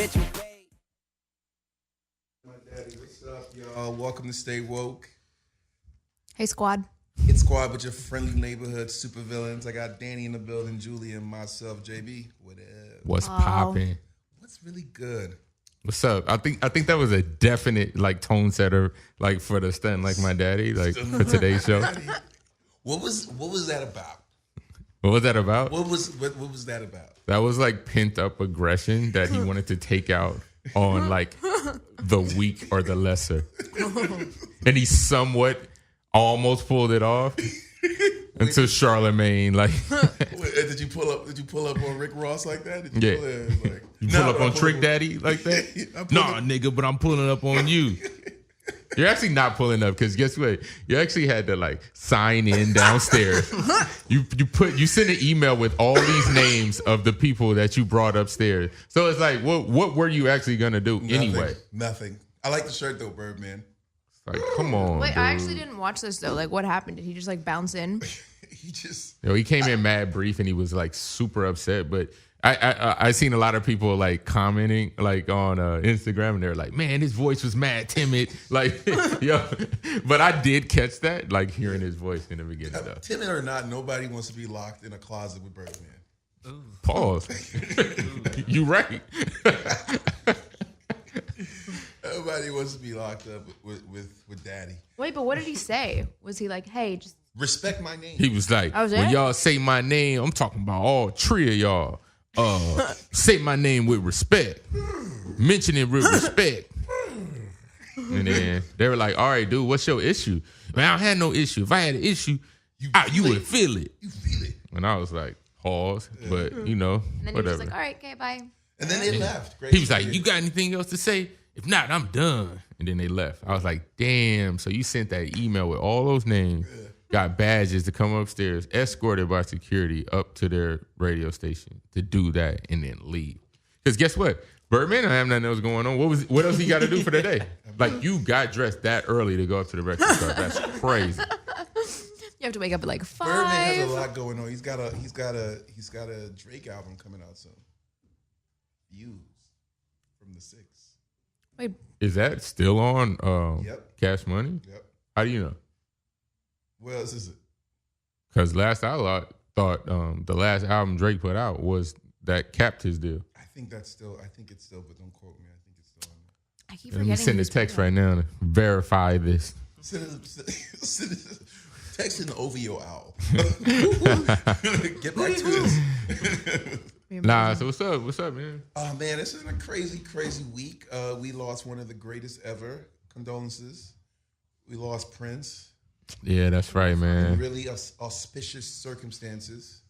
that you paid. My daddy, what's up, y'all? Welcome to Stay Woke. Hey, squad. It's Squad with your friendly neighborhood supervillains. I got Danny in the building, Julie, and myself, JB. What up? What's popping? What's really good? What's up? I think that was a definite like tone setter, like for the stunt like my daddy, like for today's show. What was that about? What was that about? What was that about? That was like pent up aggression that he wanted to take out on like the weak or the lesser, and he somewhat almost pulled it off until Charlemagne like. Did you pull up on Rick Ross like that? Did you pull up on Trick Daddy like that? Nah, nigga, but I'm pulling up on you. You're actually not pulling up because guess what? You actually had to like sign in downstairs. You sent an email with all these names of the people that you brought upstairs. So it's like, what were you actually gonna do anyway? Nothing. I like the shirt though, Birdman. Like, come on. Wait, dude. I actually didn't watch this though. Like, what happened? Did he just like bounce in? He came in mad brief and he was like super upset. But I seen a lot of people like commenting like on Instagram and they're like, man, his voice was mad timid. Like, yo, but I did catch that, like hearing his voice in the beginning. Though. Timid or not, nobody wants to be locked in a closet with Birdman. Ooh. Pause. You right. Nobody wants to be locked up with Daddy. Wait, but what did he say? Was he like, hey, just respect my name? He was like, when y'all say my name, I'm talking about all three of y'all. Say my name with respect. Mention it with respect. And then they were like, all right, dude, what's your issue? Man, I don't have no issue. If I had an issue, you would feel it. You feel it. And I was like, pause. Yeah. But, you know, and then whatever. He was like, all right, okay, bye. And then they left. He was like, you got anything else to say? If not, I'm done. And then they left. I was like, damn. So you sent that email with all those names, got badges to come upstairs, escorted by security up to their radio station to do that and then leave. Because guess what? Birdman don't have nothing else going on. What else he got to do for the day? Like, you got dressed that early to go up to the breakfast club. That's crazy. You have to wake up at like 5. Birdman has a lot going on. He's got a Drake album coming out soon. Views from the 6. Wait, is that still on Yep. Cash Money? Yep. How do you know? What else is it? Because last I thought the last album Drake put out was that capped his deal. I think it's still, but don't quote me. I think it's still on there. I keep forgetting. Let me send a text right now to verify this. Text in the OVO owl. Get back to this. Nah, so what's up? What's up, man? Oh, man, this is a crazy, crazy week. We lost one of the greatest ever. Condolences. We lost Prince. Yeah, that's right, man. In really auspicious circumstances.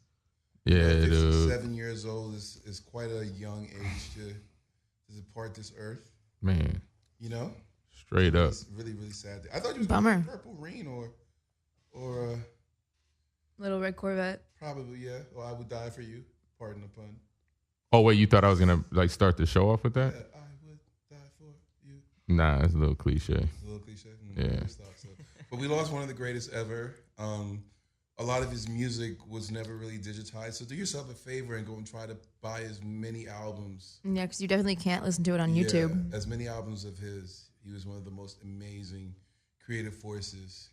Yeah, 57 years old is quite a young age to depart this earth. Man. You know? Straight up. It's really, really sad. I thought you was Bummer. going to Purple Rain or Little Red Corvette. Probably, yeah. Or I Would Die For You. Pardon the pun. Oh, wait, you thought I was going to like start the show off with that? Yeah, I would die for you. Nah, it's a little cliche. It's a little cliche? Yeah. But we lost one of the greatest ever. A lot of his music was never really digitized. So do yourself a favor and go and try to buy as many albums. Yeah, because you definitely can't listen to it on YouTube. As many albums of his. He was one of the most amazing creative forces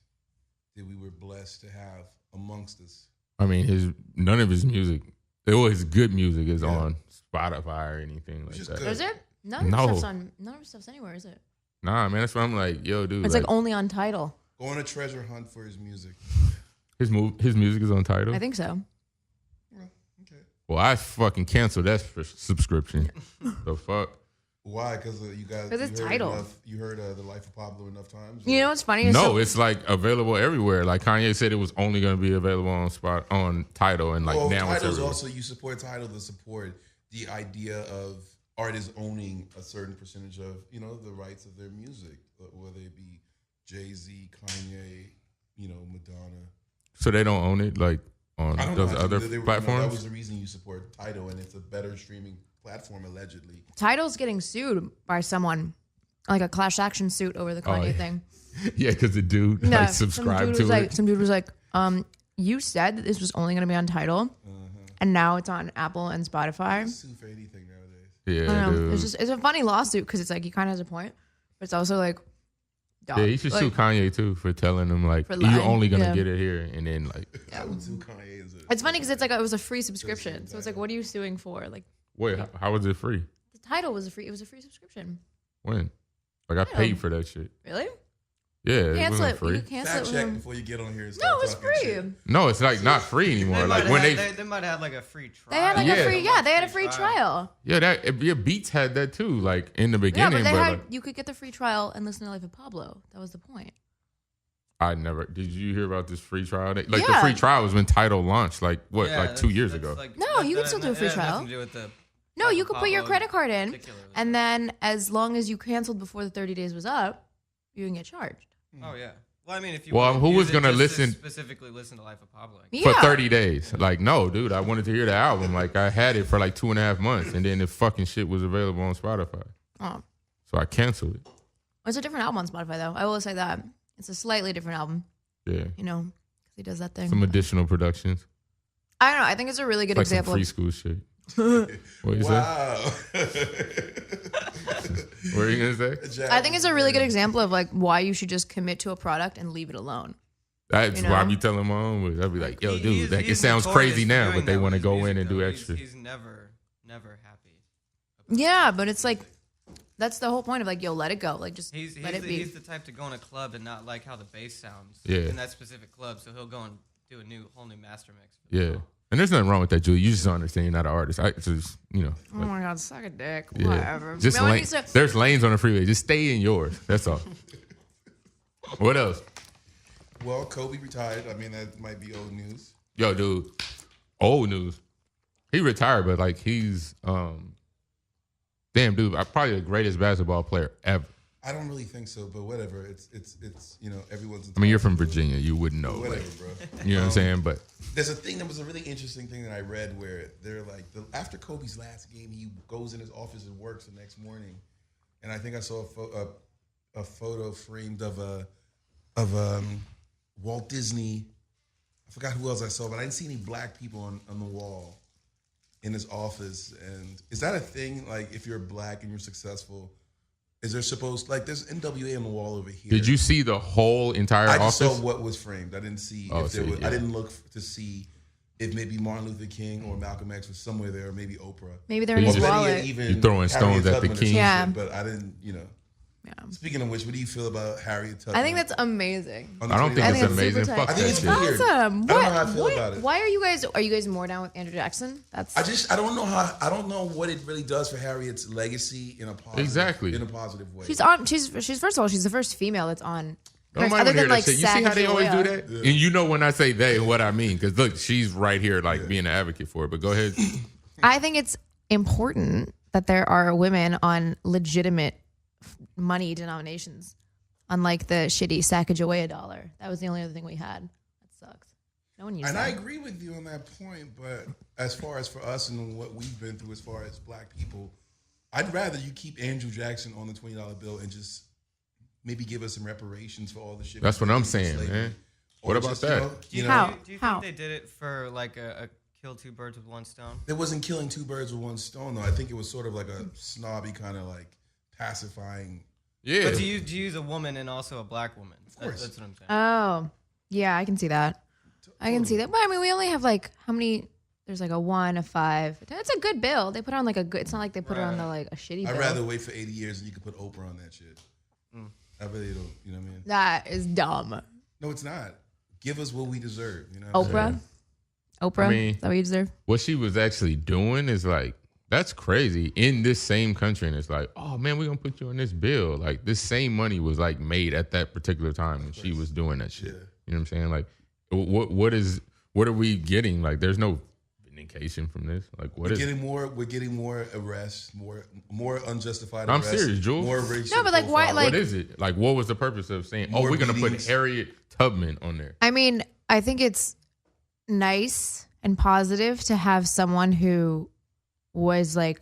that we were blessed to have amongst us. I mean, none of his music, his good music is on Spotify or anything like that. Is it? None of his stuff's anywhere, is it? Nah, man, that's why I'm like, yo, dude. It's like only on Tidal. Go on a treasure hunt for his music. His music is on Tidal? I think so. Okay. Well, I fucking canceled that subscription. The fuck? Why? Because you guys. Because it's Tidal. You heard The Life of Pablo enough times? You know what's funny? No, it's like available everywhere. Like Kanye said, it was only going to be available on Tidal, and like now it's everywhere. Also, you support Tidal to support the idea of artists owning a certain percentage of the rights of their music, whether it be Jay-Z, Kanye, Madonna. So they don't own it like on those other platforms? That was the reason you support Tidal, and it's a better streaming platform, allegedly. Tidal's getting sued by someone, like a class action suit over the Kanye thing. Yeah, because the dude subscribed to it. Some dude was like, you said that this was only going to be on Tidal, and now it's on Apple and Spotify. Sue for anything nowadays. Yeah, I don't know. dude. It's a funny lawsuit because it's like he kind of has a point, but it's also like, dumb. Yeah, he should sue Kanye too for telling him like For you're lying, only gonna yeah. get it here, and then like I would sue Kanye as a- It's funny because it's like it was a free subscription, so it's like, what are you suing for? Like wait, how was it free? the title was a free subscription. When? Like I paid for that shit. Really? Yeah, it Cancel wasn't it. free. You cancel Fact it. check With him. before you get on here. And No, start it was talking free. shit. No, it's like not free anymore. Like when they might have had like a free trial. They had like Yeah. a free, they had a free trial. yeah, Beats had that too. Like in the Yeah, beginning, but but had like, you could get the free trial and listen to Life of Pablo. That was the point. I never. Did you hear about this free trial? Like the Yeah. free trial was when Tidal launched. Like what? Yeah, like 2 years that's ago. like- No, you can still do a free it has trial. nothing to do with the No, Life you of could put your Pablo credit card in, particularly. and then as long as you canceled before the 30 days was up, you can get charged. Oh yeah. Well, I mean, if you Well, wanna who use was it gonna just to listen- specifically listen to Life of Pablo? Yeah. For 30 days. Like, no, dude, I wanted to hear the album. Like, I had it for like 2.5 months, and then the fucking shit was available on Spotify. Oh, So I canceled it. it's a different album on Spotify though. I will say that it's a slightly different album. Yeah. You know, 'cause he does that thing. Some additional productions. I don't know. I think it's a really good Like some example. free school shit. What you say? Wow. What are you going to say? I think it's a really good example of like why you should just commit to a product and leave it alone. That's You why I know? be telling my own boys. I'd be like, yo, He- dude, he's- like, it he's sounds notorious crazy for now, doing but they that want to with go his in and do music, extra. He's never happy. Yeah, but it's like that's the whole point of like, yo, let it go. Like just He's let it the, be. he's the type to go in a club and not like how the bass sounds Yeah. in that specific club, so he'll go and do a whole new master mix. Yeah. And there's nothing wrong with that, Julie. You just don't understand you're not an artist. I just, Oh like, my god, suck a dick. yeah. Whatever. Just No one lane, needs to- there's lanes on the freeway. Just stay in yours. That's all. What else? Well, Kobe retired. I mean, that might be old news. Yo, dude. Old news. He retired, but like he's damn dude, probably the greatest basketball player ever. I don't really think so, but whatever. It's everyone's. I mean, you're from Virginia. You wouldn't know. Whatever, Like, bro. you know what I'm saying? But There's a thing that was a really interesting thing that I read where they're like, after Kobe's last game, he goes in his office and works the next morning, and I think I saw a photo framed of Walt Disney. I forgot who else I saw, but I didn't see any black people on the wall in his office. And is that a thing? Like, if you're black and you're successful, is there supposed there's NWA on the wall over here? did you see the whole entire I just office? saw what was framed. I didn't see Oh, if there see, was. yeah. I didn't look to see if maybe Martin Luther King or Malcolm X was somewhere there, or maybe Oprah. Maybe they're in You his just- Maybe wallet. even You're throwing stones Harriet at the Tubman or king. some Yeah. shit, but I didn't. Yeah. Speaking of which, what do you feel about Harriet Tubman? I think that's amazing. on the I don't think 20th? I it's think it's amazing. super Fuck tight. I think that it's shit. weird. Awesome. I don't know how I feel about it. Why are you guys more down with Andrew Jackson? That's I don't know what it really does for Harriet's legacy in a positive Exactly. in a positive way. she's first of all, she's the first female that's on. Nobody other wanna hear than that like shit. You see how they always do Sacagawea. that? And you know when I say they, what I mean. Because look, she's right here, like being an advocate for it. But go ahead. I think it's important that there are women on legitimate money denominations, unlike the shitty Sacagawea dollar. That was the only other thing we had. That sucks. No one used And that. I agree with you on that point, but as far as for us and what we've been through as far as black people, I'd rather you keep Andrew Jackson on the $20 bill and just maybe give us some reparations for all the shit. That's we what I'm did with saying, slavery. man. Or What about just, that? You know, How? Do you How? think they did it for like a kill two birds with one stone? It wasn't killing two birds with one stone, though. I think it was sort of like a snobby kind of like pacifying. Yeah. But do you use a woman and also a black woman? course. That's what I'm saying. Oh, yeah, I can see that. I can see that. But I mean, we only have like how many? There's like a 1, a 5. It's a good bill. They put it on like a good. It's not like they put it on the like a shitty I'd bill. rather wait for 80 years and you could put Oprah on that shit. I really don't. You know what I mean? That is dumb. No, it's not. Give us what we deserve. You know? Oprah. Oprah. I mean- is that what you deserve? What she was actually doing is like, that's crazy. In this same country, and it's like, oh man, we're gonna put you on this bill. Like this same money was like made at that particular time when she was doing that shit. Yeah. You know what I'm saying? Like, what are we getting? Like, there's no vindication from this. Like, what We're is? getting more arrests, more unjustified I'm arrests. serious, Jules. More racial. No, but, like, why, profiling. like- What is it? Like, what was the purpose of saying, oh, More we're gonna beatings. put Harriet Tubman on there? I mean, I think it's nice and positive to have someone who was like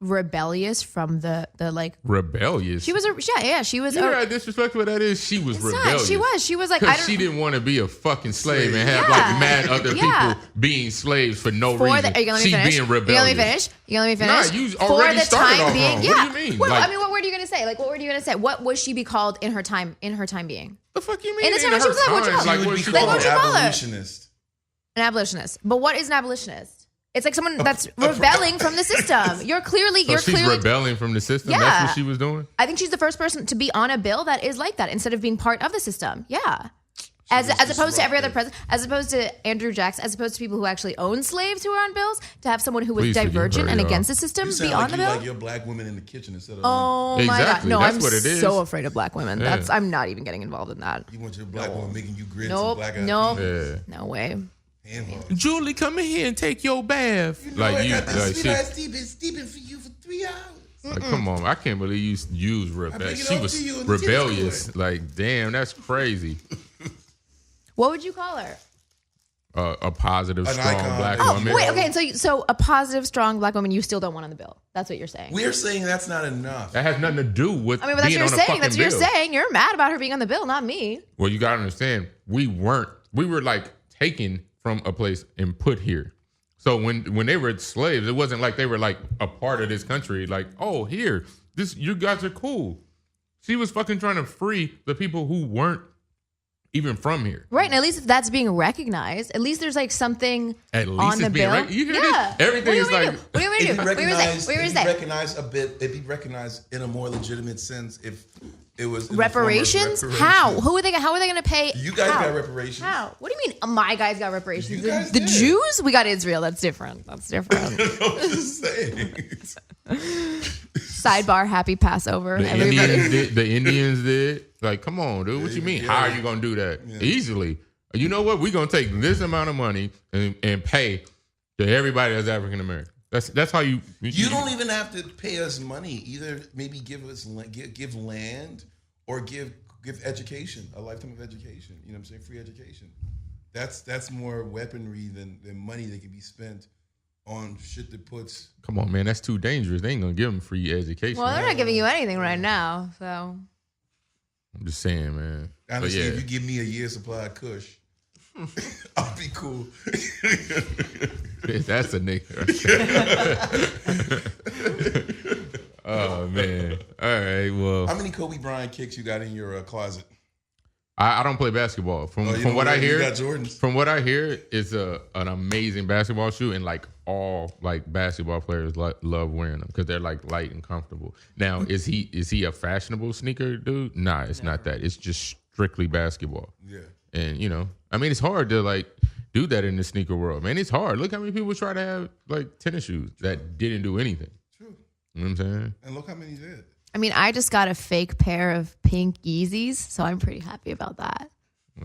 rebellious from the like. Rebellious. She was she was. You know how disrespectful that is? She was rebellious. She was like, because she didn't want to be a fucking slave and have like mad other people being slaves for no reason. Are you gonna let me She finish? being rebellious. You gonna let me finish? Nah, you already for the started time off being, wrong. yeah. What do you mean? Well, Like- I mean, what word are you gonna say? Like, what word are you gonna say? What would she be called in her time being? The fuck you mean? In the time she was like, what you call She her? would what be she Like, called what'd an you call her? abolitionist. An abolitionist. But what is an abolitionist? It's like someone that's rebelling from the system. You're clearly rebelling from the system. Yeah. That's what she was doing. I think she's the first person to be on a bill that is like that instead of being part of the system. Yeah. As opposed to every other president, as opposed to Andrew Jackson, as opposed to people who actually own slaves who are on bills, to have someone who was Please forgive divergent her, and y'all. against the system You be sound on like the you bill. like your black women in the kitchen instead of Oh my Exactly. God. No, That's I'm what it is. so afraid of black women. Yeah. I'm not even getting involved in that. you want your black woman making you grits and Nope. black Nope. Yeah. No way. eyes. Julie, come in here and take your bath. Steeping for you for 3 hours. Like, come on. I can't believe you used bring rebellious. it She up was to you in the tennis rebellious. court. Like, damn, that's crazy. What would you call her? A positive, An strong icon. black Oh, woman. Wait, okay, so a positive, strong black woman you still don't want on the bill. That's what you're saying. We're saying that's not enough. That has nothing to do with I mean, but that's being what on you're a saying. fucking That's what bill. you're saying. You're mad about her being on the bill, not me. Well, you gotta understand, we were like taken from a place and put here. So when they were slaves, it wasn't like they were like a part of this country. Like, oh, here, you guys are cool. She was fucking trying to free the people who weren't even from here. Right, and at least if that's being recognized, at least there's like something At least on the it's being bill. you hear this? Everything is like What do you want me to do? What do you want me to say? What do you want me to say? recognized a bit. It'd be recognized in a more legitimate sense if it was in the form of Reparations? reparations. How? How are they going to pay? You guys How? got reparations. How? What do you mean? My guys got reparations. You guys the did. Jews? We got Israel. That's different. I'm just saying. Sidebar. Happy Passover, the everybody. Indians did. The Indians did. Like, come on, dude. What you mean? Yeah. How are you gonna do that? Yeah. Easily. You know what? We're gonna take this amount of money and pay to everybody that's African American. That's how you. You don't even have to pay us money. Either maybe give us give land or give education, a lifetime of education. You know what I'm saying? Free education. That's more weaponry than money that can be spent on shit that puts. Come on, man. That's too dangerous. They ain't gonna give them free education. Well, they're not giving you anything right now, so. I'm just saying, man. Honestly, But yeah. if you give me a year's supply of Kush, I'll be cool. That's a nigga. Oh man. All right. Well, How many Kobe Bryant kicks you got in your closet? I don't play basketball. From You what I hear, you got Jordans. from what I hear, it's an amazing basketball shoe, and like all like basketball players love wearing them because they're like light and comfortable. Now, is he a fashionable sneaker dude? Nah, it's not that. It's just strictly basketball. Yeah. And I mean, it's hard to like do that in the sneaker world, man. It's hard. Look how many people try to have like tennis shoes that didn't do anything. True. You know what I'm saying? And look how many did. I mean, I just got a fake pair of pink Yeezys, so I'm pretty happy about that.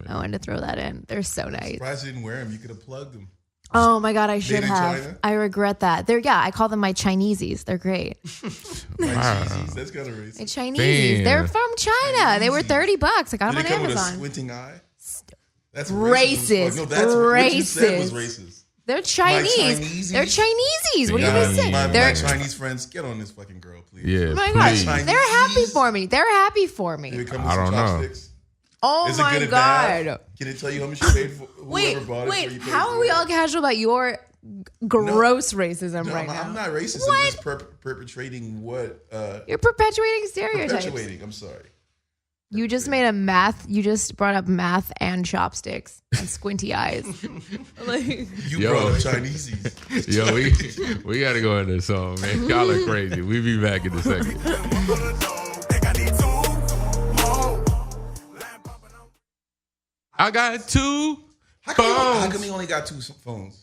I wanted to throw that in. They're so nice. Surprised you didn't wear them. You could have plugged them. Oh my God, I should in have. China? I regret that. I call them my Chinesees. They're great. My Wow. Yeezys. That's kind of My racist. Chinesees. Damn. They're from China. They were $30. I got Did them they on come with a Amazon. squinting eye? That's Racist. No, that's what you said was Racist. racist. They're Chinese. Chinesees? They're Chinesees. What do you Yeah, even say? My They're, Chinese friends, get on this fucking girl, please. Yeah. oh my gosh, please. they're happy for me. They're happy for Did me. it come with I some don't know. chopsticks? Oh Is it my good and God. bad? Can it tell you how much you paid for? Whoever bought it, so you paid How for are we it? all casual about your gross racism No, right I'm now? not racist. What? I'm just perpetrating what You're perpetuating stereotypes. perpetuating. I'm sorry. You just made you just brought up math and chopsticks and squinty eyes. Like, You Yo. brought up Chinese's. Yo, we gotta go into the song, man. Y'all are crazy. We'll be back in a second. I got two How phones. come he only got 2 phones?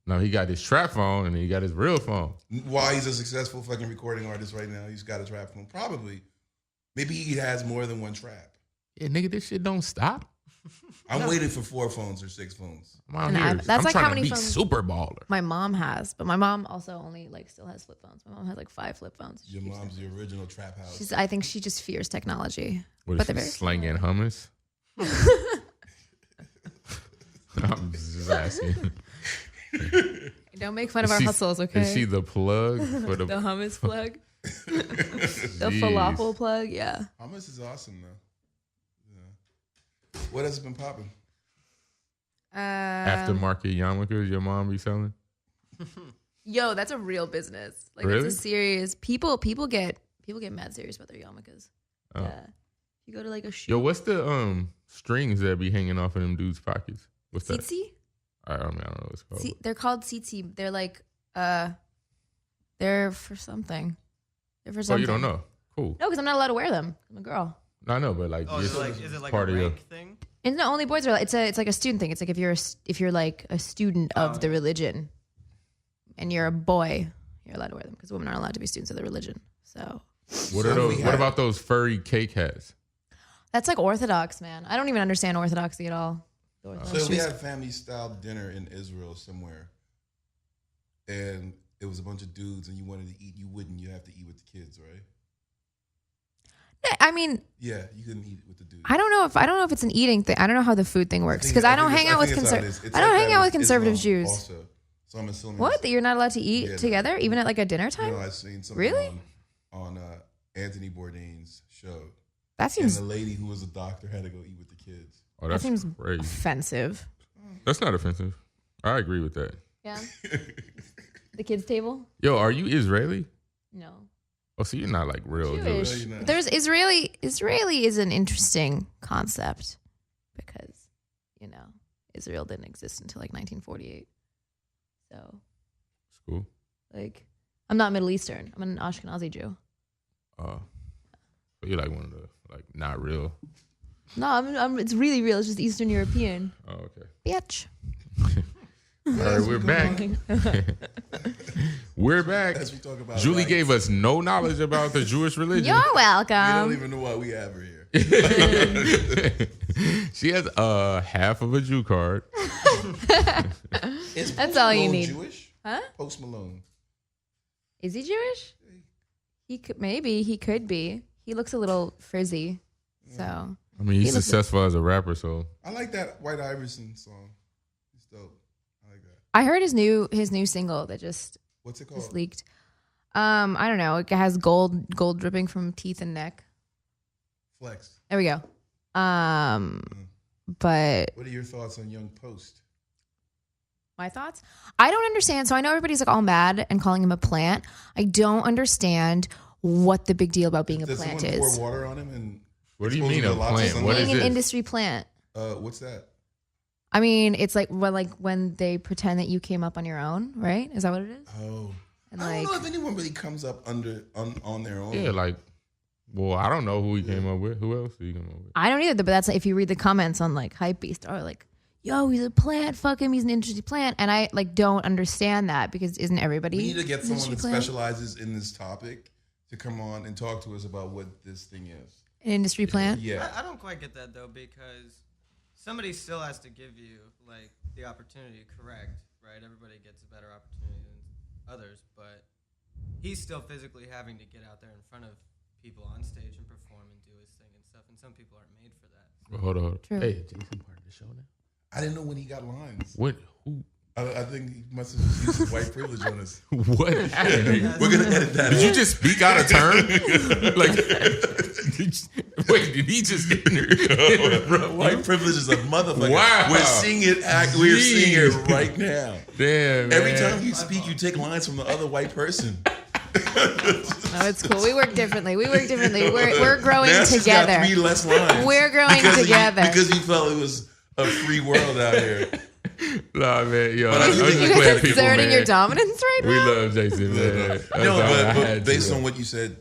No, he got his trap phone and he got his real phone. Why he's a successful fucking recording artist right now? He's got a trap phone. Probably. Maybe he has more than one trap. Yeah, nigga, this shit don't stop. I'm waiting for 4 phones or 6 phones. I'm out And here. that's I'm like trying how to many be phones- super baller. my mom has, but my mom also only still has flip phones. My mom has 5 flip phones. Your mom's the original trap house. I think she just fears technology. What But is they're she very slanging hummus? I'm just asking. Don't make fun of our hustles, okay? Is she the plug for the the hummus plug? The Jeez. falafel plug, yeah. Hummus is awesome though. Yeah. What has been popping? aftermarket yarmulkes your mom be selling? Yo, that's a real business. Like Really? it's a serious people get mad serious about their yarmulkes. Oh. Yeah. You go to like a shoe. Yo, what's the strings that be hanging off of them dudes' pockets? What's that? Tsitsi? I don't know what it's called. They're called tsitsi. They're like they're for something. They're for Oh, something. you don't know? Cool. No, because I'm not allowed to wear them. I'm a girl. No, I know, but like, Oh, it's is it like part a of your. rank thing? And no, only boys are. It's like a student thing. It's like if you're like a student of the religion, and you're a boy, you're allowed to wear them because women aren't allowed to be students of the religion. So What are those? What about those furry cake hats? that's like Orthodox, man. I don't even understand Orthodoxy at all. The Orthodox So we Jews. had a family style dinner in Israel somewhere, and it was a bunch of dudes, and you wanted to eat. You wouldn't. You have to eat with the kids, right? I mean, Yeah, you couldn't eat with the dudes. I don't know if it's an eating thing. I don't know how the food thing works because I don't hang out with conservative. I don't hang out with conservative Jews. Also, so I'm assuming What? That you're not allowed to eat Yeah, together, even at like a dinner time? I've seen something Really? on Anthony Bourdain's show. That And seems the lady who was a doctor had to go eat with the kids. Oh, that that's seems crazy. offensive. That's not offensive. I agree with that. Yeah. The kids' table? Yo, are you Israeli? No. Oh, so you're not like real Jewish. Jewish. No. There's Israeli. Israeli is an interesting concept because, Israel didn't exist until like 1948. So, It's cool. like, I'm not Middle Eastern. I'm an Ashkenazi Jew. So you're like one of the like not real. No, I'm it's really real. It's just Eastern European. Oh, okay. Bitch. All right, we're back. We're back. As we talk about Julie rights, gave us no knowledge about the Jewish religion. You're we don't welcome. even know why we have her here. She has half of a Jew card. Is That's Post all you Malone need. Jewish? Huh? Post Malone. Is he Jewish? He could maybe he could be. He looks a little frizzy. So I mean, he's He looks- successful as a rapper, so I like that White Iverson song. It's dope. I like that. I heard his new single that just What's it called? leaked. I don't know. It has gold dripping from teeth and neck. Flex. There we go. But What are your thoughts on Young Post? my thoughts? I don't understand. So I know everybody's like all mad and calling him a plant. I don't understand what the big deal about being a Does plant someone is. pour water on him and what do you expose mean him a to lots of plant? sunlight? What is Being an this? industry plant. What's that? I mean, it's like when they pretend that you came up on your own, right? Is that what it is? Oh. And I don't like, know if anyone really comes up on their own. Yeah, like, well, I don't know who he came up with. Who else did he come up with? I don't either, but that's if you read the comments on like Hypebeast or like, yo, he's a plant, fuck him, he's an industry plant. And I like don't understand that because isn't everybody We need to get an someone industry that plant? specializes in this topic to come on and talk to us about what this thing is. An industry plant? Yeah. I don't quite get that though, because somebody still has to give you like the opportunity to correct, right? Everybody gets a better opportunity than others, but he's still physically having to get out there in front of people on stage and perform and do his thing and stuff. And some people aren't made for that. Well, hold on. True. Hey, Jason part of the show now. I didn't know when he got lines. What? Who? I think he must have just used his white privilege on us. What happened? We're going to edit that Did you out. just speak out of turn? Like, did he just? White privilege is a motherfucker. Wow. We're seeing it we're seeing it right now. Damn, Every man. time you speak, you take lines from the other white person. No, it's cool. We work differently. We're growing Now she's got together. 3 less lines. We're growing because together. Because you felt it was a free world out here. Nah, man, yo, But I I'm do just think You Just guys playing are people, exerting man. your dominance right We now. love Jason, man. That's No, all I but had based to. on what you said,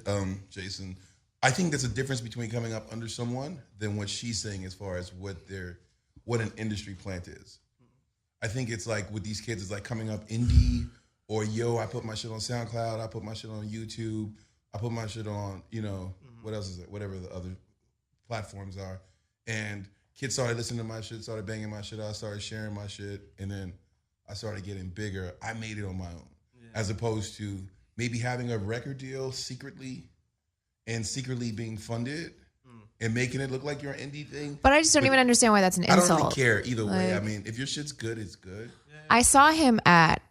Jason, I think there's a difference between coming up under someone than what she's saying as far as what an industry plant is. I think it's like with these kids, it's like coming up indie or yo, I put my shit on SoundCloud, I put my shit on YouTube, I put my shit on, what else is it? Whatever the other platforms are. And kids started listening to my shit, started banging my shit out, started sharing my shit, and then I started getting bigger. I made it on my own, as opposed to maybe having a record deal secretly being funded and making it look like you're an indie thing. But I just don't even understand why that's an I insult. don't really care either way. I Like- mean, if your shit's good, it's good. I saw him at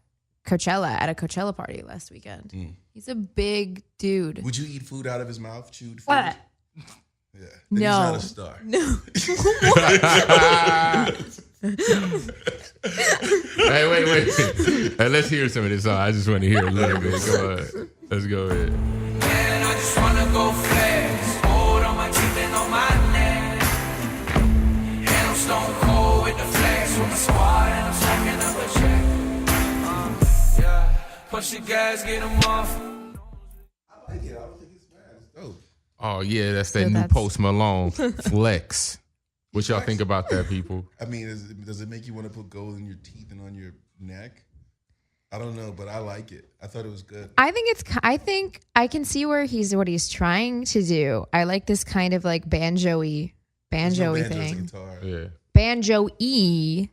Coachella at a Coachella party last weekend. He's a big dude. Would you eat food out of his mouth? Chewed food? What? Yeah. Then No. He's not a star. No. Hey, wait. Hey, let's hear some of this song. I just want to hear a little bit. Go ahead. Let's go ahead. Man, I just wanna go fast. Hold on my teeth and on my neck. And I'm stone cold with the flex with my squad and I'm stacking up a check. Yeah, push the gas, get them off. I like it. I don't think it's bad. It's dope. Oh, yeah, that's that So new that's- Post Malone Flex. What y'all think about that, people? I mean, does it make you want to put gold in your teeth and on your neck? I don't know, but I like it. I thought it was good. I think I can see what he's trying to do. I like this kind of like banjo-y There's no banjo, it's a thing. guitar. Yeah. Banjo-y.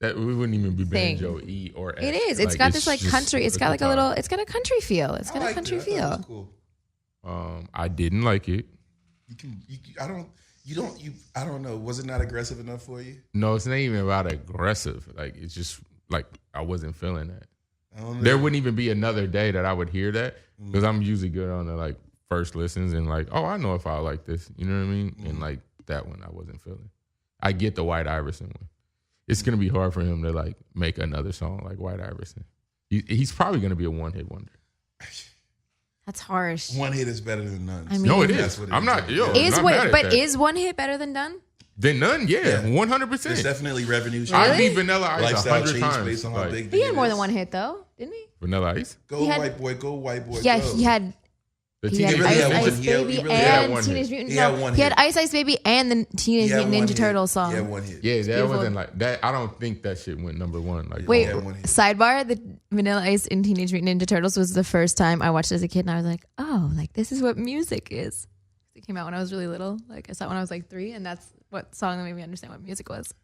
That we wouldn't even be Thing. banjo E or X. It is. It's got this like just country. It's got like a guitar. little. It's got a country feel. It's got a liked country it. I thought it was feel. cool. I didn't like it. I don't know. Was it not aggressive enough for you? No, it's not even about aggressive. Like it's just like I wasn't feeling that. I don't know. There wouldn't even be another day that I would hear that because I'm usually good on the like first listens and like, oh, I know if I like this. You know what I mean? And like that one, I wasn't feeling. I get the White Iverson one. It's gonna be hard for him to like make another song like White Iverson. He's probably gonna be a one-hit wonder. That's harsh. One hit is better than none. I mean- No, it That's is. what it I'm is. not. Yo, Yeah. I'm not mad at that. Is one hit better than done? Then none. Yeah, Yeah. 100%. There's definitely revenue. I Really? beat Vanilla Ice Lifestyle 100 change times. based on how Like, big the He had hit more is. than one hit though, didn't he? Vanilla Ice. Go He had- white boy, go white boy. Yeah, go. he had. The He had Teenage really Ice had Mutant one. Ice He had- Baby he really had and one Teenage hit. Mutant. He had No, one he had hit. Ice Ice Baby and the Teenage He had Mutant one Ninja hit. Turtles song. He had one hit. Yeah, that beautiful. wasn't like that. I don't think that shit went number one. Like, Wait, Yeah, one hit. sidebar: the Vanilla Ice and Teenage Mutant Ninja Turtles was the first time I watched it as a kid, and I was like, "Oh, like this is what music is." It came out when I was really little. Like I saw it when I was like 3, and that's what song that made me understand what music was.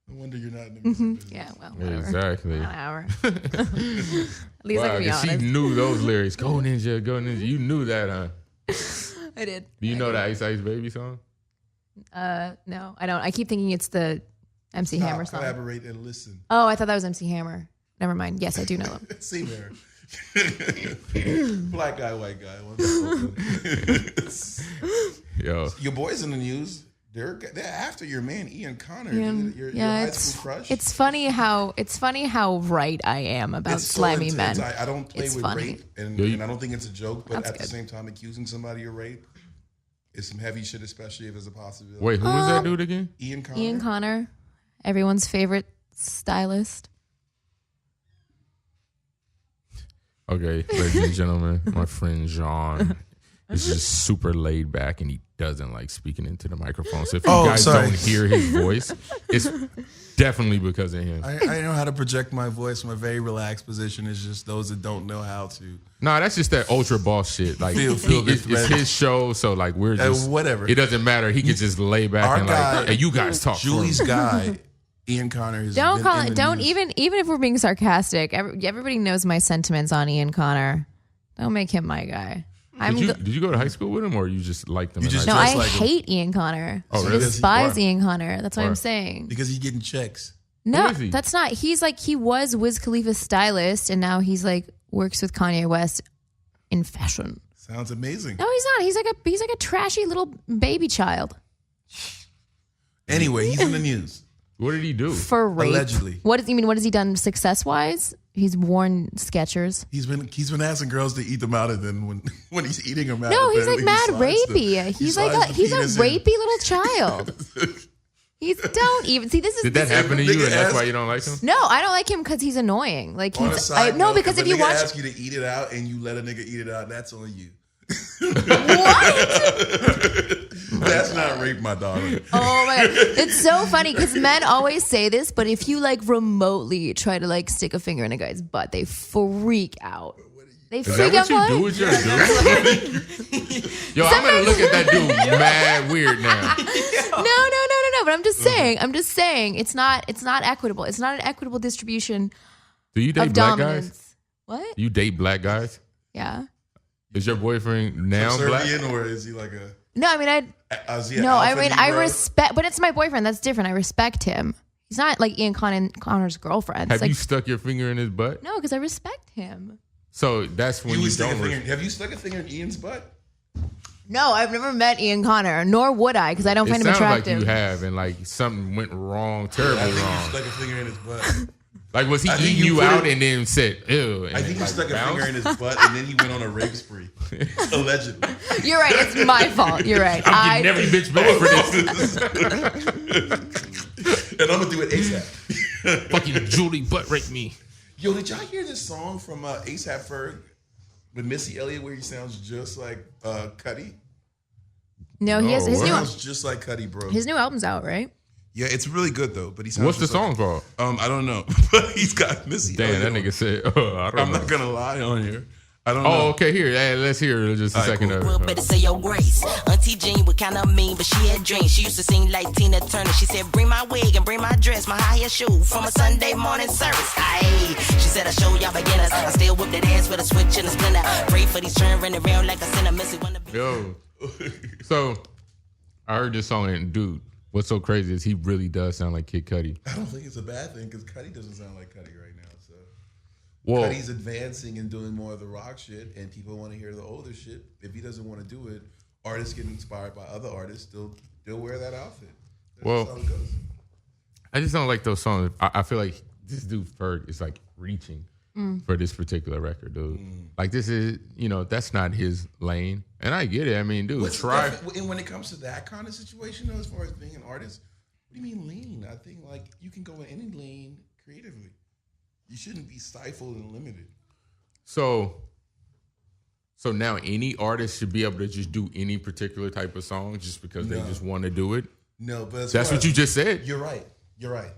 No wonder you're not in the music business. Yeah, well, whatever. exactly. An hour. At least I Wow, can be 'cause she honest. knew those lyrics. Go Ninja, go Ninja. You knew that, huh? I did. Do you know the Ice Ice Baby song? No, I don't. I keep thinking it's the MC Hammer song. Collaborate and listen. Oh, I thought that was MC Hammer. Never mind. Yes, I do know them. Same there. Black guy, white guy. Yo, Your boys in the news. They're after your man Ian Connor, your Yeah, high school crush. it's funny how right I am about It's so slimy intense. men. I don't play It's with funny. rape, and I don't think it's a joke. But That's at the good. same time, accusing somebody of rape is some heavy shit, especially if there's a possibility. wait, who was that dude again? Ian Connor. Ian Connor, everyone's favorite stylist. Okay, ladies and gentlemen, my friend Jean is just super laid back and he doesn't like speaking into the microphone. So if you guys sorry. don't hear his voice, it's definitely because of him. I know how to project my voice from a very relaxed position. It's just those that don't know how to. No, that's just that ultra boss shit. Like Feel it's good. his show, so like we're just whatever. It doesn't matter. He could just lay back Our and guy, like, hey, you guys talk. for Julie's him. guy, Ian Connor. Has Don't been call in it. the Don't news. even if we're being sarcastic. Everybody knows my sentiments on Ian Connor. Don't make him my guy. Did you go to high school with him, or you just liked him? You in just- No, high I Dressed like him. hate Ian Connor. Oh, I really? despise Why? Ian Connor. That's what Why? I'm saying. Because he's getting checks. No, Who is he? that's not. He's like he was Wiz Khalifa's stylist, and now he's like works with Kanye West in fashion. Sounds amazing. No, he's not. He's like a trashy little baby child Anyway, he's in the news. What did he do? for rape. Allegedly. What has he done success wise? He's worn Skechers. He's been asking girls to eat them out, and then when he's eating them out, No, he's like apparently mad he slides rapey. he He's like slides the he's a penis in. rapey little child. Don't even see this is Did that this is- happen to you, Nigga and that's asked- why you don't like him? No, I don't like him because he's annoying. Like On a he's side no note, because if a you nigga watch ask you to eat it out and you let a nigga eat it out, that's on you. That's not rape, my darling. Oh my god, it's so funny because men always say this, but if you like remotely try to like stick a finger in a guy's butt, they freak out. They Is freak that out. what you do with your dude? Yo, I'm gonna look at that dude mad weird now. No. But I'm just saying, it's not equitable. It's not an equitable distribution Do you of date black dominance. guys? What? You date black guys? Yeah. Is your boyfriend now black? Serbian, or is he like a? No, I mean Is he an no, I alpha mean I Negro? respect, but it's my boyfriend. That's different. I respect him. He's not like Ian Connor's girlfriend. Have It's you like, stuck your finger in his butt? no, because I respect him. So that's when You you would stick a don't. finger. Have you stuck a finger in Ian's butt? No, I've never met Ian Connor, nor would I, because I don't It find him sounds like attractive. you have, and like something went wrong, terribly I think wrong. you stuck a finger in his butt. Like, was he I think eating you you put out it- and then said, ew? And I think then, he like, stuck a bounced? finger in his butt and then he went on a rape spree. Allegedly. You're right. It's my fault. You're right. I'm getting every bitch back for this. And I'm gonna do it ASAP. Fucking Julie butt rape me. Yo, did y'all hear this song from ASAP Ferg with Missy Elliott where he sounds just like Cudi? No, he has Oh, his wow. new Sounds just like Cudi, bro. his new album's out, right? Yeah, it's really good though. But he sounds. What's the just like- song called? I don't know, but he's got Missy. Damn, that Elliott nigga said, oh, I don't I'm know. not gonna lie on here. I don't know. Oh, okay, here. Let's hear just a All right, second cool. of Well, it. better say your grace. Auntie Jean was kind of mean, but she had dreams. She used to sing like Tina Turner. She said, bring my wig and bring my dress, my high heel shoe from a Sunday morning service. Aye. She said, I show y'all beginners. I still whip that ass with a switch and a splinter. Pray for these children running around like a sinner. Missy wanna be. Yo. So, I heard this song, and dude, what's so crazy is he really does sound like Kid Cudi. I don't think it's a bad thing because Cudi doesn't sound like Cudi right now. So Whoa. Cudi's advancing and doing more of the rock shit, and people want to hear the older shit. If he doesn't want to do it, artists get inspired by other artists. They'll wear that outfit. That's Well, just how it goes. I just don't like those songs. I feel like this dude Ferg is like reaching for this particular record, dude. Like this is, that's not his lane. And I get it. I mean, dude, try. And when it comes to that kind of situation, though, as far as being an artist, what do you mean lean? I think like you can go in any lane creatively. You shouldn't be stifled and limited. So now any artist should be able to just do any particular type of song just because they No. just want to do it. No, but as That's far what as- you just said. You're right. You're right.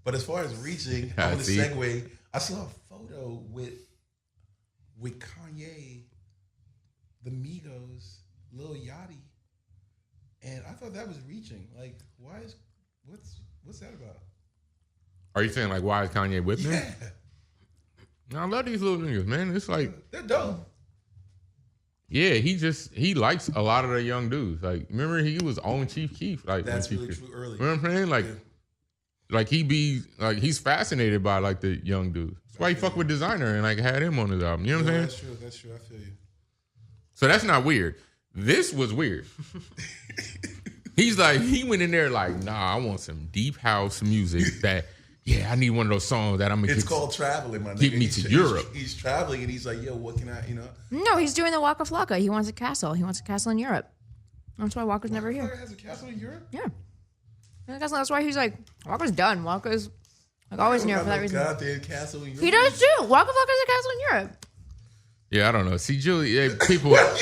But as far as reaching, I I'm going to see. segue. I saw a photo with Kanye, the Migos, Lil Yachty, and I thought that was reaching. Like, what's that about? Are you saying like why is Kanye with me? Yeah, I love these little niggas, man. It's like, they're dope. yeah, he likes a lot of the young dudes. Like, remember he was on Chief Keef. Like, when That's Chief really Keef- true early. You know what I'm saying? Like, Yeah. like he's fascinated by like the young dudes. That's why he fuck with Designer and like had him on his album. You know what I'm No, saying? that's true. That's true. I feel you. So that's not weird. This was weird. He's like, he went in there like, nah, I want some deep house music that, yeah, I need one of those songs that I'm gonna It's get. called traveling, my nigga. Get me to Europe. He's traveling, and he's like, "Yo, what can I?" No, he's doing the Waka Flocka. He wants a castle. He wants a castle in Europe. That's why Walker's never here. Walker has a castle in Europe. Yeah. And that's why he's like, Walker's done. Walker's like always in Europe for that reason. Goddamn castle in Europe. He does too. Waka Flocka's a castle in Europe. Yeah, I don't know. See, Julie, people, Where?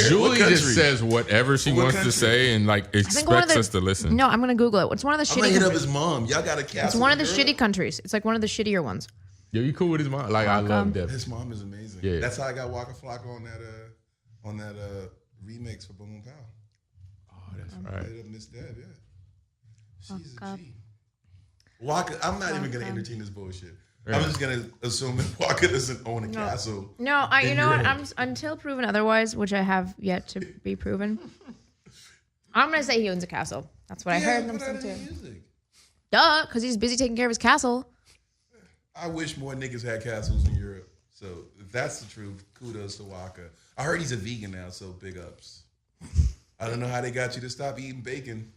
Julie What just country? says whatever she What wants country? to say and like I think one of expects the, us to listen. No, I'm gonna Google it. It's one of the I'm gonna shitty hit up countries. his mom. Y'all got a castle. It's one of the in Europe? shitty countries. It's like one of the shittier ones. Yo, you cool with his mom? Like, I love Def. His mom is amazing. Yeah. That's how I got Waka Flocka on that remix for Boom Boom Pow. Oh, that's I right. hit up Miss Deb. Yeah, she's Waka. a G. Waka. I'm not even gonna entertain this bullshit. Yeah. I'm just gonna assume that Waka doesn't own a castle. No, you in know what? Europe. Until proven otherwise, which I have yet to be proven. I'm gonna say he owns a castle. That's what I heard them put say out any too. music. Duh, because he's busy taking care of his castle. I wish more niggas had castles in Europe. So if that's the truth, kudos to Waka. I heard he's a vegan now, so big ups. I don't know how they got you to stop eating bacon,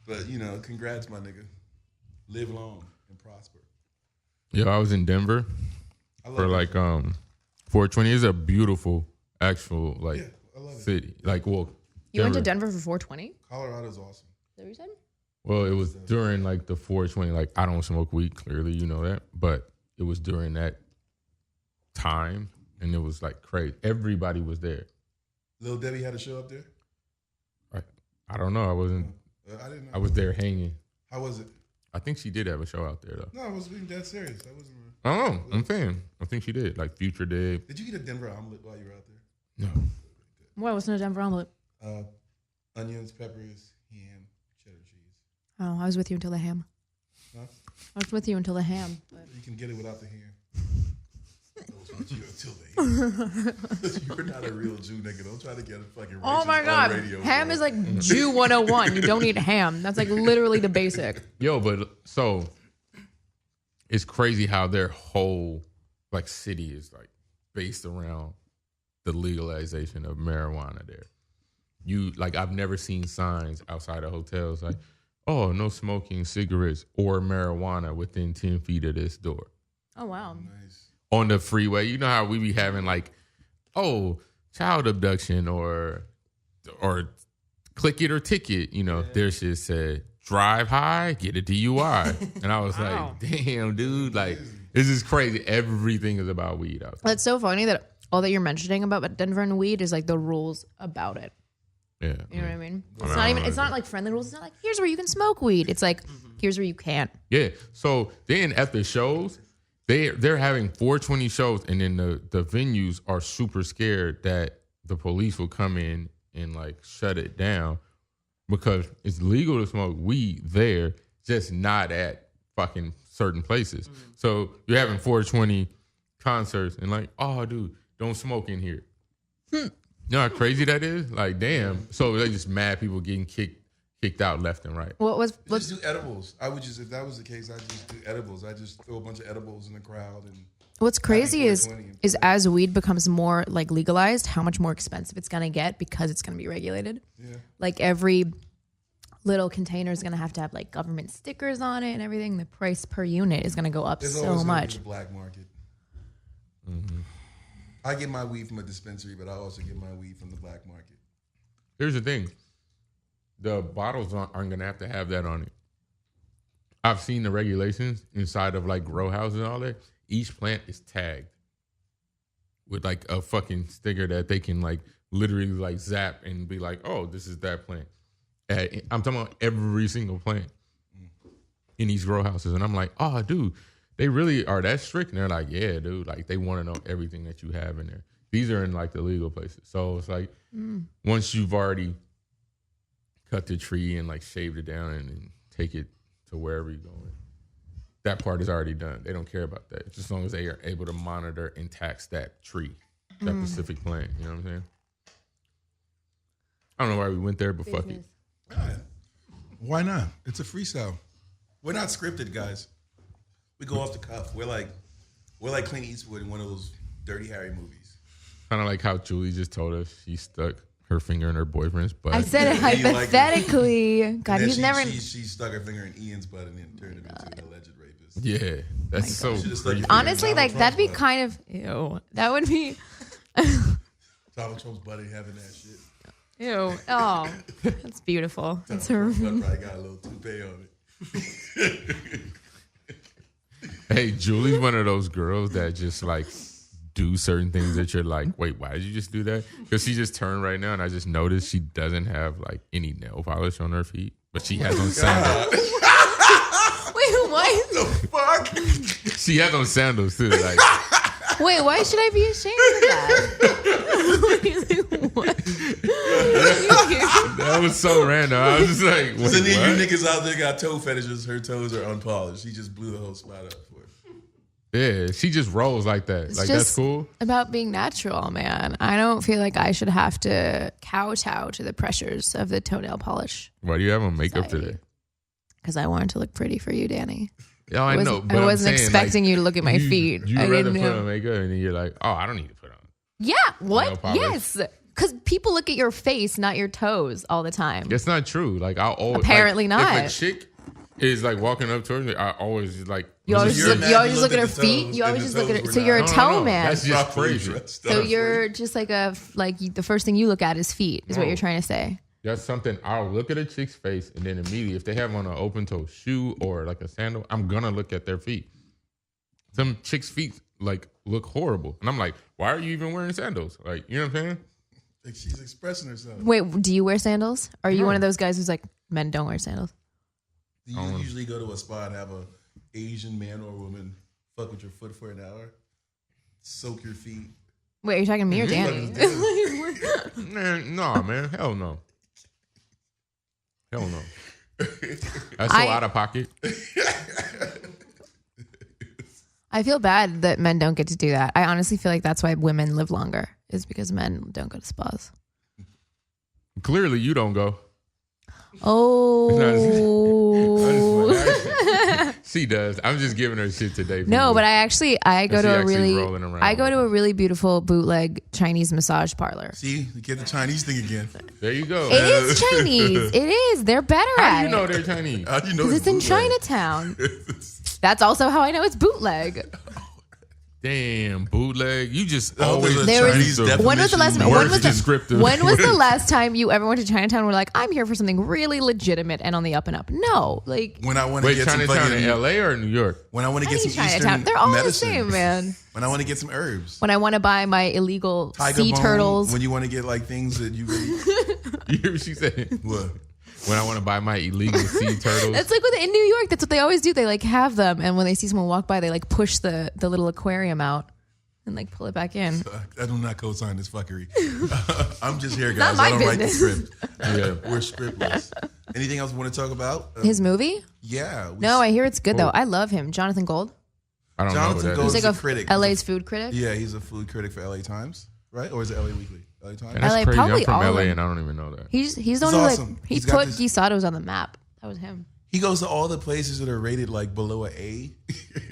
but congrats, my nigga. Live long and prosper. Yo, I was in Denver I love for it. like 420. It's a beautiful actual like Yeah, I love it. city. Like, well, You went to Denver for 420? Colorado's awesome. Is that what you said? Well, it was during like the 420. Like, I don't smoke weed, clearly, you know that. But it was during that time, and it was like crazy. Everybody was there. Lil Debbie had a show up there. I don't know. I wasn't. I didn't know. I was there hanging. How was it? I think she did have a show out there though. No, I was being dead serious. I wasn't. I don't know. I'm saying. I think she did. Like Future did. Did you eat a Denver omelet while you were out there? No. What was in a Denver omelet? Onions, peppers, ham, cheddar cheese. Oh, I was with you until the ham. Huh? I was with you until the ham. But You can get it without the ham. Those You're not a real Jew, nigga. Don't try to get a fucking racist Oh my on god, radio, ham bro. is like Jew 101. You don't eat ham. That's like literally the basic. Yo, but so it's crazy how their whole like city is like based around the legalization of marijuana there. You like I've never seen signs outside of hotels like, oh, no smoking cigarettes or marijuana within 10 feet of this door. Oh wow. Nice. On the freeway. You know how we be having like, oh, child abduction or click it or ticket. You know, their shit said drive high, get a DUI. And I was Wow. like, damn, dude, like this is crazy. Everything is about weed out there. That's so funny that all that you're mentioning about Denver and weed is like the rules about it. Yeah. You know what I mean? I It's know, not I even. know. It's not like friendly rules. It's not like here's where you can smoke weed. It's like here's where you can't. Yeah. So then at the shows, they're having 420 shows, and then the venues are super scared that the police will come in and like shut it down because it's legal to smoke weed there, just not at fucking certain places. So you're having 420 concerts and like, oh dude, don't smoke in here. You know how crazy that is? Like, damn. So they just mad people getting kicked out left and right. What's Just do edibles. I would just, if that was the case, I'd just do edibles. I'd just throw a bunch of edibles in the crowd. And What's crazy is 420 is as weed becomes more like legalized, how much more expensive it's gonna get because it's gonna be regulated. Yeah. Like every little container is gonna have to have like government stickers on it and everything. The price per unit is gonna go up There's so always gonna be much. the black market. I get my weed from a dispensary, but I also get my weed from the black market. Here's the thing. The bottles aren't going to have that on it. I've seen the regulations inside of like grow houses and all that. Each plant is tagged with like a fucking sticker that they can like literally like zap and be like, oh, this is that plant. I'm talking about every single plant in these grow houses. And I'm like, oh, dude, they really are that strict? And they're like, yeah, dude. Like they want to know everything that you have in there. These are in like the legal places. So it's like once you've already cut the tree and like shaved it down and take it to wherever you're going, that part is already done. They don't care about that. Just as long as they are able to monitor and tax that tree, that specific plant. You know what I'm saying? I don't know why we went there, but fuck it. Why not? It's a freestyle. We're not scripted, guys. We go off the cuff. We're like Clint Eastwood in one of those Dirty Harry movies. Kind of like how Julie just told us she stuck her finger in her boyfriend's butt. I said it Yeah, you like it. hypothetically. God, And then he's never. She stuck her finger in Ian's butt and then turned him into an alleged rapist. Yeah, that's so Should've stuck creepy. your finger in Honestly, Donald like that'd be Trump's kind of ew. That would be Donald Trump's butt ain't having that shit. ew. Oh, that's beautiful. That's her. Butt probably got a little toupee on it. Hey, Julie's one of those girls that just like do certain things that you're like, wait, why did you just do that? Because she just turned right now and I just noticed she doesn't have like any nail polish on her feet, but she has on sandals. Wait, why? The fuck? She has on sandals too. Like, Wait, why should I be ashamed of that? What? that was so random. I was just like, wait, So then what? you niggas out there got toe fetishes. Her toes are unpolished. She just blew the whole spot up for it. Yeah, she just rolls like that. It's like, that's just cool. about being natural, man. I don't feel like I should have to kowtow to the pressures of the toenail polish Why do you have on makeup Society. today? because I wanted to look pretty for you, Danny. Yeah, I know. But I I'm wasn't saying, expecting like, you to look at my feet. You I rather didn't put know. on makeup and then you're like, oh, I don't need to put on. Yeah, Nail what? polish. Yes. Because people look at your face, not your toes, all the time. That's not true. Like I always Apparently like, not. If a chick is like walking up towards me, I always like. You always You're look, mad you always you look at her looked at the feet. toes You and always the just look at toes her. were So not- you're a No, no, toe no. man. That's just Properly crazy. dressed So up. you're just like the first thing you look at is feet, is what No. you're trying to say. That's something I'll look at a chick's face and then immediately, if they have on an open toe shoe or like a sandal, I'm gonna look at their feet. Some chicks' feet like look horrible, and I'm like, why are you even wearing sandals? Like, you know what I'm saying? Like she's expressing herself. Wait, do you wear sandals? Are you No. one of those guys who's like, men don't wear sandals? Do you usually go to a spa and have a Asian man or woman fuck with your foot for an hour? Soak your feet. Wait, are you talking to me or Danny? Man, no, man, hell no, hell no. That's so I- out of pocket. I feel bad that men don't get to do that. I honestly feel like that's why women live longer, is because men don't go to spas. Clearly, you don't go. Oh. She does. I'm just giving her shit today. No, but I go to a really beautiful bootleg Chinese massage parlor. See, you get the Chinese thing again. There you go. It is Chinese. It is. They're better at it. How do you know they're Chinese? How do you know Because it's in bootleg? Chinatown. That's also how I know it's bootleg. Damn, bootleg. You just Oh, always There was- Chinese the when was the last definition. when was the, descriptive. when was the last time you ever went to Chinatown and were like, I'm here for something really legitimate and on the up and up? No. Like, When I want to Wait, get some Chinatown fucking, in LA or New York? when I want to get some Chinatown. Eastern They're all medicine, the same, man. When I want to get some herbs, When I want to buy my illegal tiger sea bone, turtles. When you want to get like things that you really You hear what she said? what? When I want to buy my illegal sea turtles. That's like in New York. That's what they always do. They like have them, and when they see someone walk by, they like push the little aquarium out and like pull it back in. I do not co-sign this fuckery. I'm just here, not guys. my I don't write the business. script. Yeah. We're scriptless. Anything else we want to talk about? His movie? Yeah. No, I hear it's good though. I love him, Jonathan Gold. I don't Jonathan know what that Gold is. He's like a critic. LA's food critic. Yeah, he's a food critic for LA Times, right? Or is it LA Weekly? LA Times. And that's LA, crazy. I'm probably from all of LA them. and I don't even know that. He's the He's one who awesome. he He's got put this- Guisados on the map. That was him. He goes to all the places that are rated like below an A.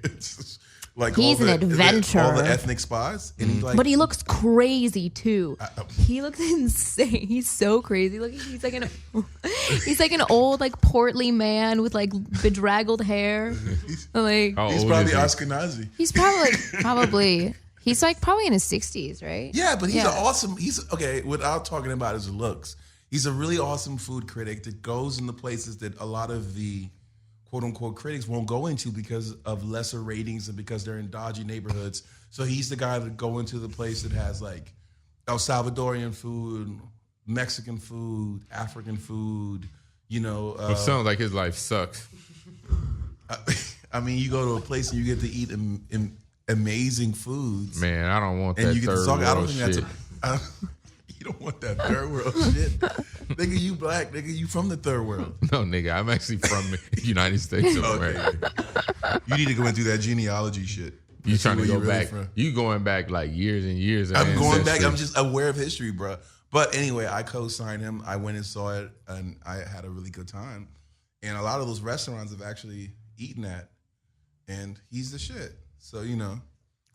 It's just like He's all an adventurer. all the ethnic spots, and he's like, But he looks crazy too. He looks insane. He's so crazy looking. He's like an old like portly man with like bedraggled hair. Like How he's old probably is he? Ashkenazi. he's probably he's like probably in his 60s, right? Yeah, but he's an awesome. He's okay. Without talking about his looks, he's a really awesome food critic that goes in the places that a lot of the quote unquote critics won't go into because of lesser ratings and because they're in dodgy neighborhoods. So he's the guy that go into the place that has like El Salvadorian food, Mexican food, African food. You know, It sounds like his life sucks. I mean, you go to a place and you get to eat amazing foods. Man, I don't want that And you get to third talk. I don't world think shit. you don't want that third world shit. Nigga, you black. Nigga, you from the third world. No, nigga, I'm actually from the United States of America. You need to go and do that genealogy shit. You trying to Where go you really back? from. You going back like years and years. Of I'm going back. ancestry. I'm just aware of history, bro. But anyway, I co-signed him. I went and saw it, and I had a really good time. And a lot of those restaurants have actually eaten at, and he's the shit. So you know.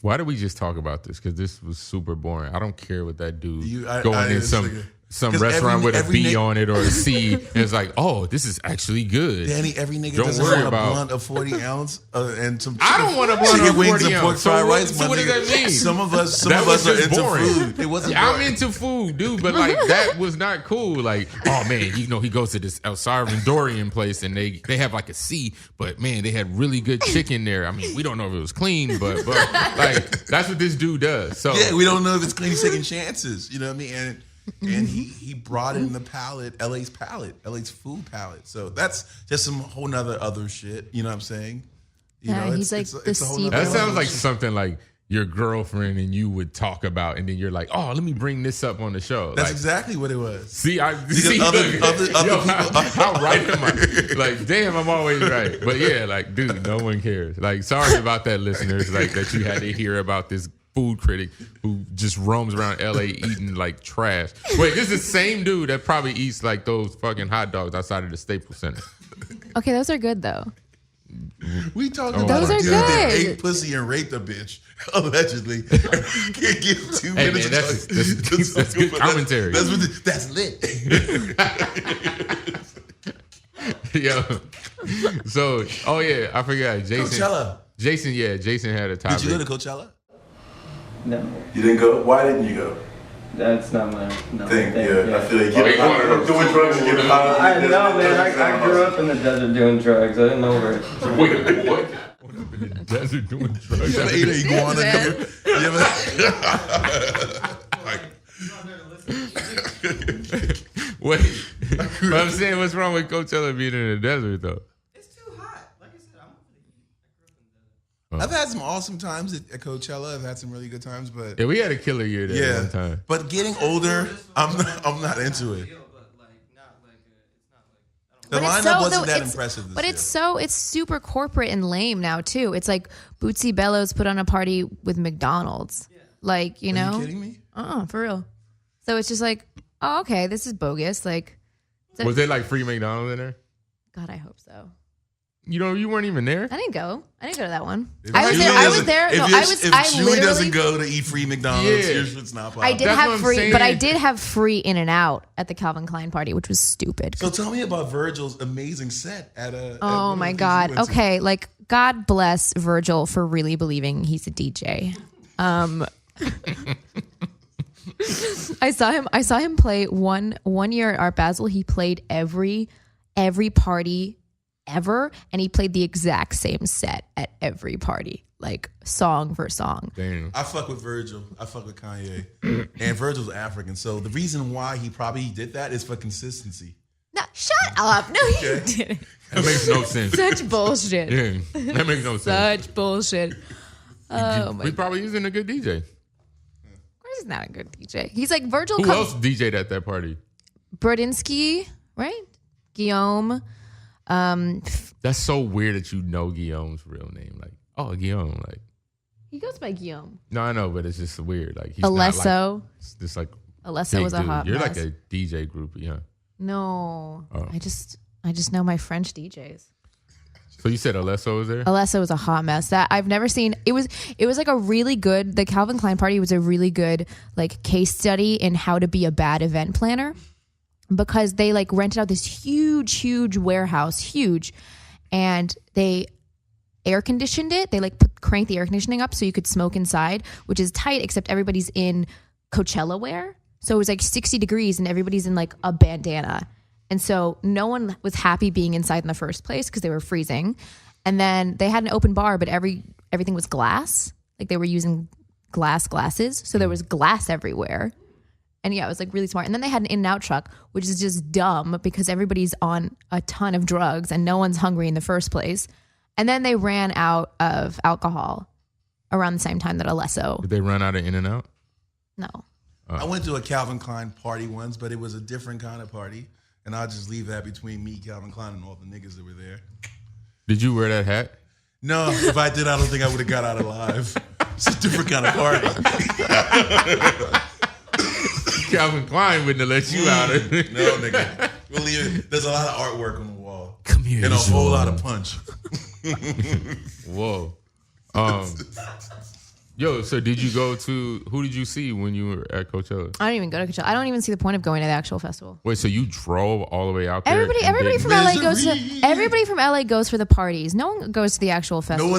Why did we just talk about this? Because this was super boring. I don't care what that dude I going in just figure- some 'cause restaurant with a every B nigga- on it or a C, and it's like, oh, this is actually good. Danny, every nigga Don't doesn't worry want a about- blunt of 40 ounce and some. I don't want a blunt chicken of wings 40 and pork ounce. So fried what- rice. so my what does nigga. that mean? Some of us That was are just into boring. food. It wasn't. I'm boring. into food, dude, but like that was not cool. Like, oh man, you know, he goes to this El Salvadorian place and they have like a C, but man, they had really good chicken there. I mean, we don't know if it was clean, but like that's what this dude does. So Yeah, we don't know if it's clean. He's taking chances. You know what I mean? And he brought in the palate, LA's food palate. So that's just some whole nother other shit. You know what I'm saying? You Yeah, know, he's like the whole sea nother that Bro. sounds other like shit. something like your girlfriend and you would talk about, and then you're like, oh, let me bring this up on the show. That's like, exactly what it was. See, other look, people- I'll write him up. Like, damn, I'm always right. But yeah, like, dude, no one cares. Like, sorry about that, listeners. Like, that you had to hear about this food critic who just roams around LA eating like trash. Wait, this is the same dude that probably eats like those fucking hot dogs outside of the Staples Center. Okay, those are good though. We talking Oh, about Those a are dude that good. ate pussy and raped a bitch, allegedly. I can't give 2 Hey, minutes. man, of that's good commentary. That's lit. Yo. So, oh yeah, I forgot. Jason. Coachella. Jason had a topic. Did you go to Coachella? No, You didn't go. Why didn't you go? that's not my I thing. feel like doing drugs and getting high. I know, man. I grew up in the desert doing drugs. I didn't know where. Wait, what? What up in the desert doing drugs? You ever eat an iguana? You ever? Wait, but I'm saying, what's wrong with Coachella being in the desert though? It's too hot. Like I said, I'm over the heat. I grew up in the I've had some awesome times at Coachella. I've had some really good times, but Yeah, we had a killer year there one time. But getting older, I'm not into it. deal, but like not like it's not like The But it's lineup wasn't though, that it's- impressive this But year. it's super corporate and lame now too. It's like Bootsy Bellows put on a party with McDonald's. Like, you know? Are you kidding me? For real. So it's just like, oh, okay, this is bogus. Like, Was there like free McDonald's in there? God, I hope so. You know, you weren't even there. I didn't go to that one. If I was Chewy there. I was doesn't- there. If, No, your- I was. if I Chewy literally. doesn't go to eat free McDonald's, Yeah. your shit's not popping. I did That's what have I'm free, but I saying. did have free In and Out at the Calvin Klein party, which was stupid. So tell me about Virgil's amazing set at a. Oh my God. Okay. Like, God bless Virgil for really believing he's a DJ. I saw him play one year at Art Basel. He played every party ever, and he played the exact same set at every party, like song for song. Damn. I fuck with Virgil. I fuck with Kanye. And Virgil's African. So the reason why he probably did that is for consistency. No, shut up. No, you didn't. That makes no sense. Such bullshit. Yeah, that makes no sense. Such bullshit. Oh my We God. probably using a good DJ. Of course he's not a good DJ. He's like Virgil Who else DJ'd at that party? Brodinsky, right? Guillaume. That's so weird that you know Guillaume's real name. Like, oh, Guillaume. Like, He goes by Guillaume. no, I know, but it's just weird. Like, he's not Alesso. like, it's like Alesso big was a dude. hot You're mess. like a DJ groupie, huh? No. Oh. I just know my French DJs. So you said Alesso was there? Alesso was a hot mess. That I've never seen. It was like a really good, the Calvin Klein party was a really good like case study in how to be a bad event planner, because they like rented out this huge warehouse, and they air conditioned it. They like cranked the air conditioning up so you could smoke inside, which is tight, except everybody's in Coachella wear. So it was like 60 degrees and everybody's in like a bandana. And so no one was happy being inside in the first place because they were freezing. And then they had an open bar, but everything was glass. Like they were using glasses. So there was glass everywhere. And yeah, it was like really smart. And then they had an In-N-Out truck, which is just dumb because everybody's on a ton of drugs and no one's hungry in the first place. And then they ran out of alcohol around the same time that Alesso. Did they run out of In-N-Out? No. I went to a Calvin Klein party once, but it was a different kind of party. And I'll just leave that between me, Calvin Klein, and all the niggas that were there. Did you wear that hat? No, if I did, I don't think I would have got out alive. It's a different kind of party. Calvin Klein wouldn't have let you out of it. No, nigga. Believe it. There's a lot of artwork on the wall. Come here, And a whole Joe. lot of punch. Whoa. Yo, so did you go to, who did you see when you were at Coachella? I don't even go to Coachella. I don't even see the point of going to the actual festival. Wait, so you drove all the way out there? Everybody and from didn't- LA goes to the parties. No one goes to the actual festival. No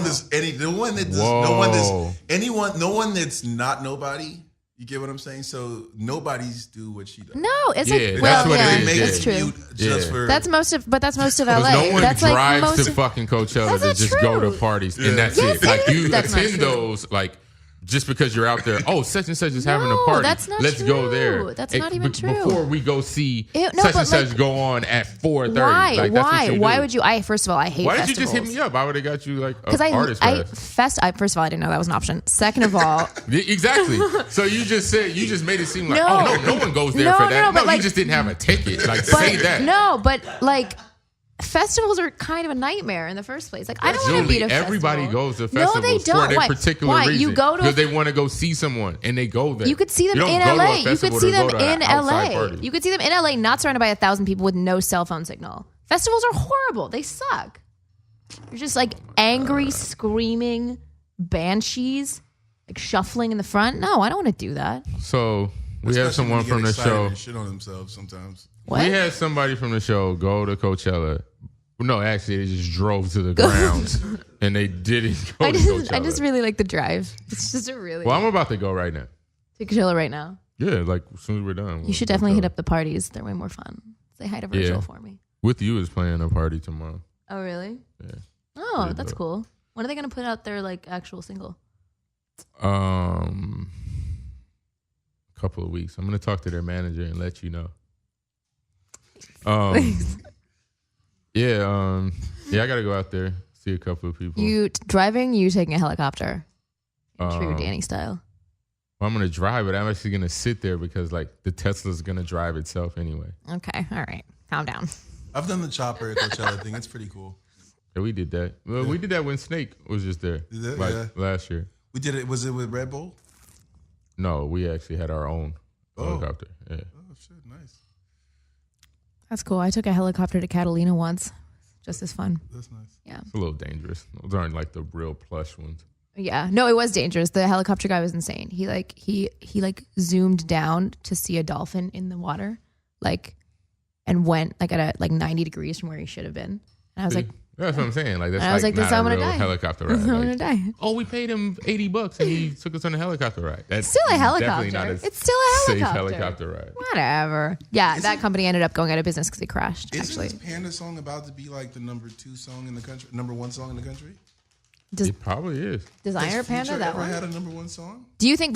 one that's not nobody. You get what I'm saying? So nobody's do what she does. No, it's Yeah, like that's well, what it yeah, is, Make yeah. it's a true. commute just Yeah. for That's most of LA. Because no one That's like drives most to of, fucking Coachella That's to not just go true. to parties, Yeah. and that's Yes, it. Like it you is. That's not attend true. those, like just because you're out there. Oh, such and such is having a No, party. that's not Let's go true. there. That's not even true. Before we go see Ew, no, such but and such like- go on at 4:30. Why? Like, that's what you Why do. would you? First of all, I hate Why did festivals. you just hit me up? I would have got you like Because an artist pass. first of all, I didn't know that was an option. Second of all, Exactly. So you just made it seem like, No. oh no one goes there No, for no, that. no, No, but you like- just didn't have a ticket. Like but say that. no, but like festivals are kind of a nightmare in the first place. Like I don't want to be Julie, at a everybody festival. goes to No, festivals they don't. for their Why? particular Why? reason. You go to because they want to go see someone and they go there. You could see them don't in go to a LA. You could festival see to them go to an in outside LA. party. You could see them in LA, not surrounded by 1,000 people with no cell phone signal. Festivals are horrible. They suck. You're just like angry, screaming banshees, like shuffling in the front. No, I don't want to do that. So we have Especially someone when you from get the excited show. and shit on themselves sometimes. What? We had somebody from the show go to Coachella. No, actually, they just drove to the grounds and they didn't go I to just Coachella. really like the drive. It's just a really Well, I'm about to go right now. to Coachella right now. Yeah, like as soon as we're done. You should definitely hit up the parties. They're way more fun. Say hi to Virgil Yeah. for me. With You is playing a party tomorrow. Oh, really? Yeah. Oh, Yeah, that's but- cool. When are they going to put out their like actual single? A couple of weeks. I'm gonna talk to their manager and let you know. Yeah, I gotta go out there, see a couple of people. You driving? You taking a helicopter? In true Um, Danny style. Well, I'm gonna drive it. I'm actually gonna sit there because like the Tesla's gonna drive itself anyway. Okay, all right. Calm down. I've done the chopper at Coachella thing. It's pretty cool. Yeah, we did that. Well, we did that when Snake was just there, Did that? like Yeah. last year. We did it. Was it with Red Bull? No, we actually had our own helicopter. Yeah. Oh shit, nice. That's cool. I took a helicopter to Catalina once. Just as fun. That's nice. Yeah. It's a little dangerous. Those aren't like the real plush ones. Yeah. No, it was dangerous. The helicopter guy was insane. He zoomed down to see a dolphin in the water, and went at 90 degrees from where he should have been. And I was like, that's what I'm saying. Like that's I was like, not this I'm a gonna real die. helicopter I'm ride. gonna Like, die. oh, we paid him $80 and he took us on a helicopter ride. That's Still a definitely helicopter. not a It's still a safe helicopter. helicopter ride. Whatever. Yeah, that company ended up going out of business because it crashed. Isn't Actually, this Panda song about to be like the number 2 song in the country, number 1 song in the country? It probably is. Designer Has Panda, Future that ever one. had a number 1 song? Do you think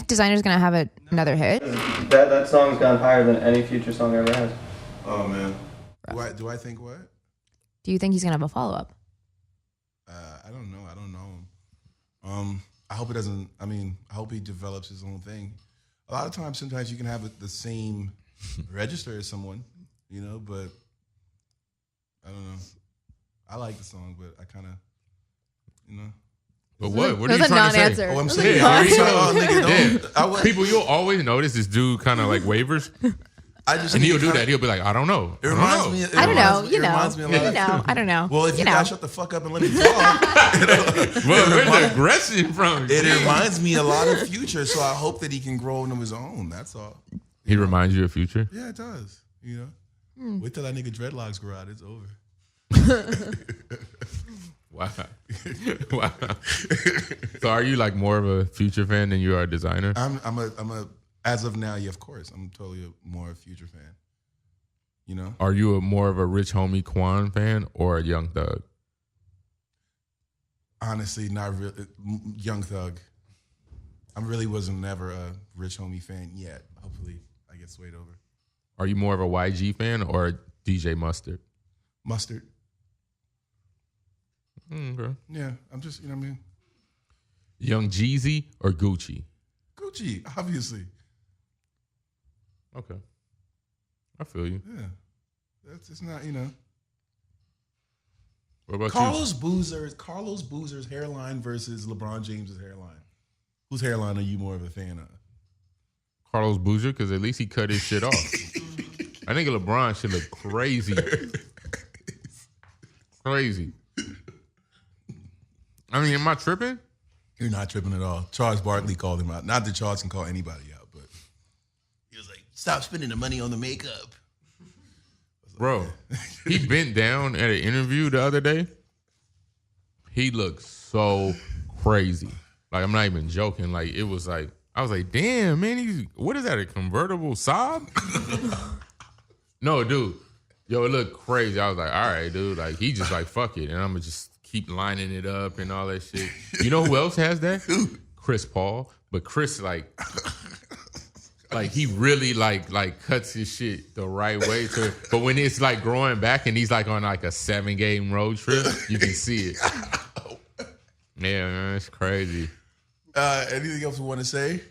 Designer's gonna have another hit? That song's gone higher than any Future song ever has. Oh man. Do I think what? Do you think he's gonna have a follow up? I don't know. I don't know him. I hope it doesn't. I mean, I hope he develops his own thing. A lot of times, sometimes you can have the same register as someone, but I don't know. I like the song, but I kind of, But what? What That are you was a trying to say? non-answer. Oh, I'm That was saying, a non-answer. nigga, don't. People, you'll always notice this dude kind of like wavers, I just and think he'll it do kinda- that. He'll be like, I don't know. It I don't reminds know. me. It I don't know. reminds- You it know. reminds me a You lot. know. I don't know. Well, if you know. guys shut the fuck up and let me talk, Well, where's the aggression from? it reminds me a lot of Future. So I hope that he can grow into his own. That's all. He reminds you of Future. Yeah, it does. Wait till that nigga dreadlocks grow out. It's over. Wow. Wow. So are you like more of a Future fan than you are a Designer? I'm a as of now, yeah, of course, I'm totally more a Future fan. Are you more of a Rich Homie Quan fan or a Young Thug? Honestly, not really. Young Thug. I really wasn't never a Rich Homie fan yet. Hopefully, I get swayed over. Are you more of a YG fan or a DJ Mustard? Mustard. Okay. Yeah, I'm just what I mean. Young Jeezy or Gucci? Gucci, obviously. Okay. I feel you. Yeah, that's it's not What about Carlos Boozer's hairline versus LeBron James's hairline. Whose hairline are you more of a fan of? you? Carlos Boozer, because at least he cut his shit off. I think LeBron should look crazy. Crazy. I mean, am I tripping? You're not tripping at all. Charles Barkley called him out. Not that Charles can call anybody out, but he was like, "Stop spending the money on the makeup." Bro, he bent down at an interview the other day. He looked so crazy. Like, I'm not even joking. Like, it was like, I was like, damn, man, what is that, a convertible Saab? No, dude. Yo, it looked crazy. I was like, all right, dude. Like, he just like, fuck it. And I'm going to just keep lining it up and all that shit. You know who else has that? Chris Paul. But Chris, like he really like cuts his shit the right way. But when it's like growing back and he's like on like a 7-game road trip, you can see it. Yeah, man, it's crazy. Anything else you want to say?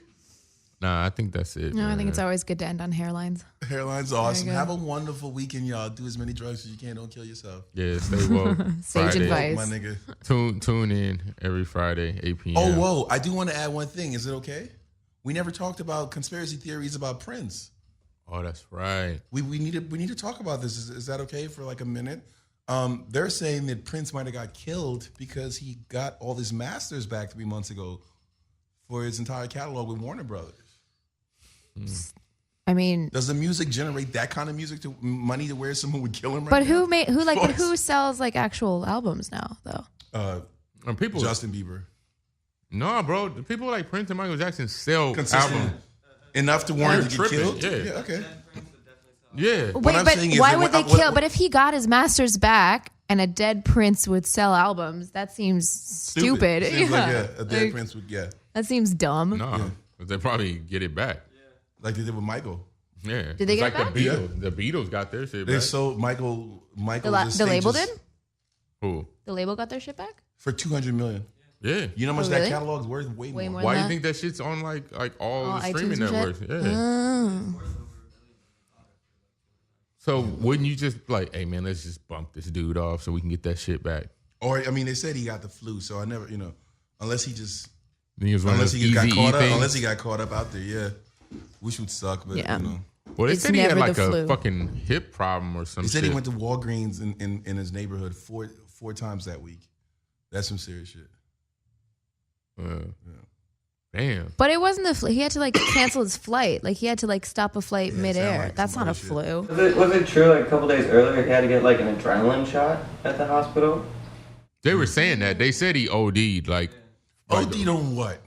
Nah, I think that's it. No, I think man. it's always good to end on hairlines. Hairline's awesome. go. Have a wonderful weekend, y'all. Do as many drugs as you can. Don't kill yourself. Yeah, stay woke. Sage Friday. advice. My nigga. Tune in every Friday, 8 p.m. Oh, whoa. I do want to add one thing. Is it okay? We never talked about conspiracy theories about Prince. Oh, that's right. We need to talk about this. Is that okay for like a minute? They're saying that Prince might have got killed because he got all his masters back 3 months ago for his entire catalog with Warner Brothers. I mean, Does the music generate that kind of music money to where someone would kill him? Right but now? but who sells like actual albums now though? And people, Justin Bieber. no, bro, the people like Prince and Michael Jackson sell Consistent. albums. Enough to warrant You're to get killed? tripping, yeah. Okay. Yeah, Wait, I'm but saying is why that would they what- kill? But if he got his masters back and a dead Prince would sell albums, that seems stupid. Seems Yeah. like, a dead Like, Prince would, that seems dumb. no, but they probably get it back. like they did with Michael. Yeah, Did they it's get like it the back? Beatles? The Beatles got their shit They back. sold Michael The label did? Who? The label got their shit back? for $200 million. Yeah. You know how much Oh, that really? catalog's worth? Way more. more. Why do you that? think that shit's on like all All the streaming iTunes and networks? shit? Yeah. Oh. So wouldn't you just like, hey man, let's just bump this dude off so we can get that shit back? Or I mean, they said he got the flu, so I never, unless he just Unless he got caught up out there, yeah, which would suck, but Yeah. Well, they It's said he had never like the a flu. fucking hip problem or something. he said he went to Walgreens in his neighborhood four times that week. That's some serious shit. Damn. But it wasn't the flu. He had to like cancel his flight. Like he had to like stop a flight Yeah, midair. sound like That's some not a bullshit. flu. Was it true like a couple days earlier he had to get like an adrenaline shot at the hospital? They were saying that. They said he OD'd. Like, OD'd on what?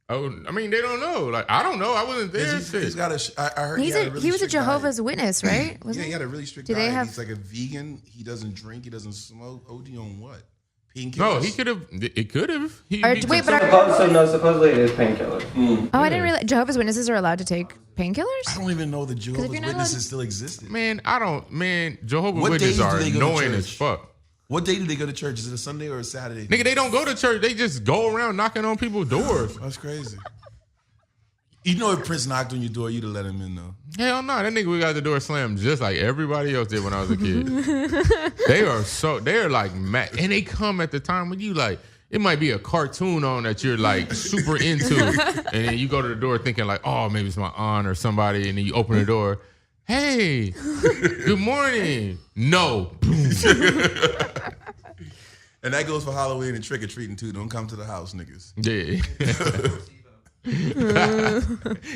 oh, I mean, they don't know. Like, I don't know. I wasn't there. He's got I heard He was a strict Jehovah's diet. Witness, right? Yeah, Wasn't he had a really strict Do they diet. have- He's like a vegan. He doesn't drink. He doesn't smoke. OD on what? Painkillers? No, he could have. It could have. Wait, but are, Supposedly it is painkillers. I didn't realize Jehovah's Witnesses are allowed to take painkillers. I don't even know the if Jehovah's you're not Witnesses allowed- still existed. Man, Jehovah's What Witnesses days do are they go to annoying as church? fuck. What day do they go to church? Is it a Sunday or a Saturday? Nigga, they don't go to church. They just go around knocking on people's doors. That's crazy. You know, if Prince knocked on your door, you'd have let him in, though. Hell no, that nigga we got the door slammed just like everybody else did when I was a kid. They're like mad, and they come at the time when you like. It might be a cartoon on that you're like super into, and then you go to the door thinking like, oh, maybe it's my aunt or somebody, and then you open the door. Hey, good morning. No. And that goes for Halloween and trick or treating too. Don't come to the house, niggas. Yeah.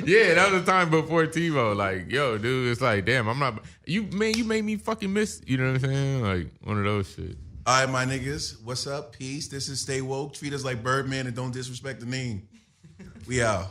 Yeah, that was the time before TiVo. Like, yo, dude, it's like, damn, I'm not. You made me fucking miss. You know what I'm saying? Like one of those shit. All right, my niggas. What's up? Peace. This is Stay Woke. Treat us like Birdman and don't disrespect the name. We out.